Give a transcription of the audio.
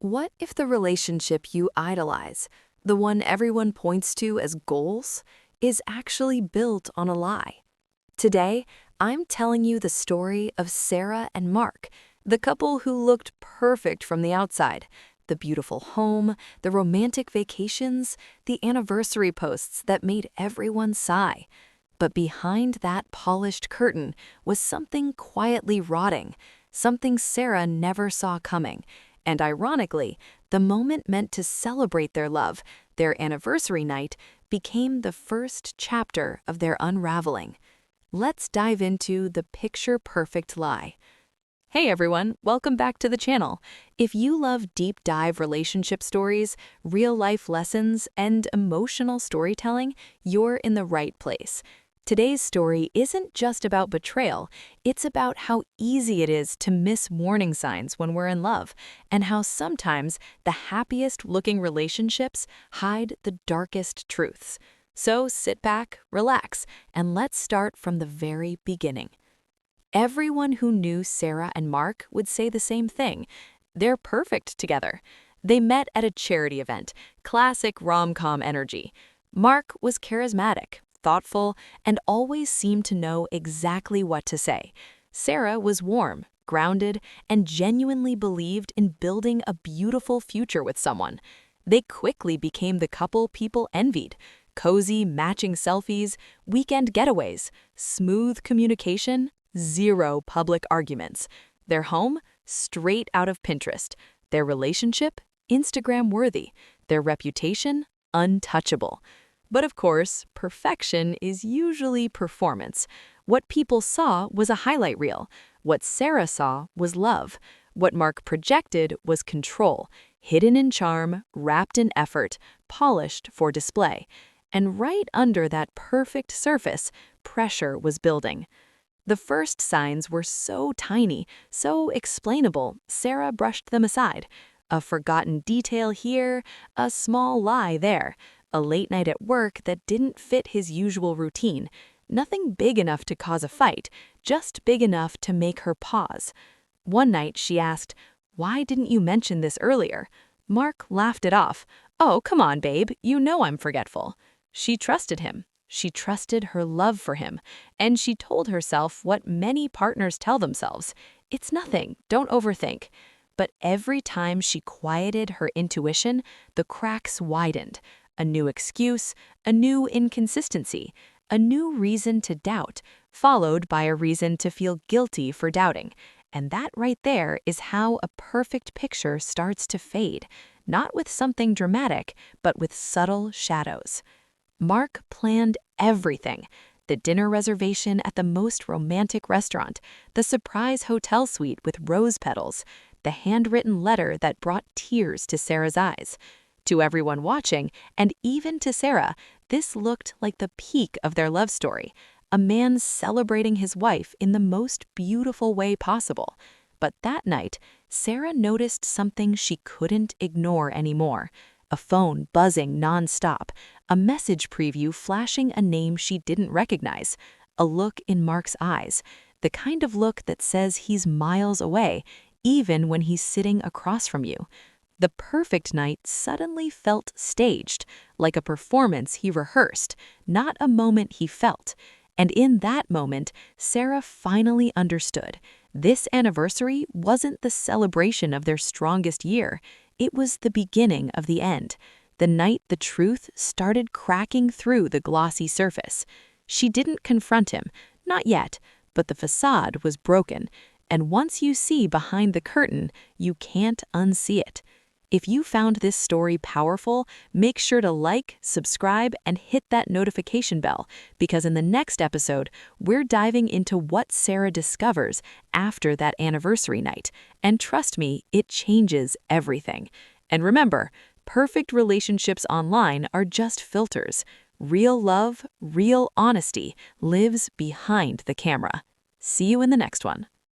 What if the relationship you idolize, the one everyone points to as goals, is actually built on a lie? Today, I'm telling you the story of Sarah and Mark, the couple who looked perfect from the outside. The beautiful home, the romantic vacations, the anniversary posts that made everyone sigh. But behind that polished curtain was something quietly rotting, something Sarah never saw coming. And ironically, the moment meant to celebrate their love, their anniversary night, became the first chapter of their unraveling. Let's dive into the picture-perfect lie. Hey everyone, welcome back to the channel. If you love deep dive relationship stories, real-life lessons, and emotional storytelling, you're in the right place. Today's story isn't just about betrayal, it's about how easy it is to miss warning signs when we're in love, and how sometimes the happiest-looking relationships hide the darkest truths. So sit back, relax, and let's start from the very beginning. Everyone who knew Sarah and Mark would say the same thing. They're perfect together. They met at a charity event, classic rom-com energy. Mark was charismatic, thoughtful, and always seemed to know exactly what to say. Sarah was warm, grounded, and genuinely believed in building a beautiful future with someone. They quickly became the couple people envied. Cozy, matching selfies, weekend getaways, smooth communication, zero public arguments. Their home? Straight out of Pinterest. Their relationship? Instagram-worthy. Their reputation? Untouchable. But of course, perfection is usually performance. What people saw was a highlight reel. What Sarah saw was love. What Mark projected was control, hidden in charm, wrapped in effort, polished for display. And right under that perfect surface, pressure was building. The first signs were so tiny, so explainable, Sarah brushed them aside. A forgotten detail here, a small lie there, a late night at work that didn't fit his usual routine. Nothing big enough to cause a fight, just big enough to make her pause. One night she asked, "Why didn't you mention this earlier?" Mark laughed it off. "Oh, come on, babe, you know I'm forgetful." She trusted him. She trusted her love for him, and she told herself what many partners tell themselves. It's nothing, don't overthink. But every time she quieted her intuition, the cracks widened. A new excuse, a new inconsistency, a new reason to doubt, followed by a reason to feel guilty for doubting. And that right there is how a perfect picture starts to fade, not with something dramatic, but with subtle shadows. Mark planned everything. The dinner reservation at the most romantic restaurant, the surprise hotel suite with rose petals, the handwritten letter that brought tears to Sarah's eyes. To everyone watching, and even to Sarah, this looked like the peak of their love story, a man celebrating his wife in the most beautiful way possible. But that night, Sarah noticed something she couldn't ignore anymore. A phone buzzing nonstop, a message preview flashing a name she didn't recognize, a look in Mark's eyes, the kind of look that says he's miles away, even when he's sitting across from you. The perfect night suddenly felt staged, like a performance he rehearsed, not a moment he felt. And in that moment, Sarah finally understood. This anniversary wasn't the celebration of their strongest year. It was the beginning of the end, the night the truth started cracking through the glossy surface. She didn't confront him, not yet, but the facade was broken, and once you see behind the curtain, you can't unsee it. If you found this story powerful, make sure to like, subscribe, and hit that notification bell, because in the next episode, we're diving into what Sarah discovers after that anniversary night. And trust me, it changes everything. And remember, perfect relationships online are just filters. Real love, real honesty lives behind the camera. See you in the next one.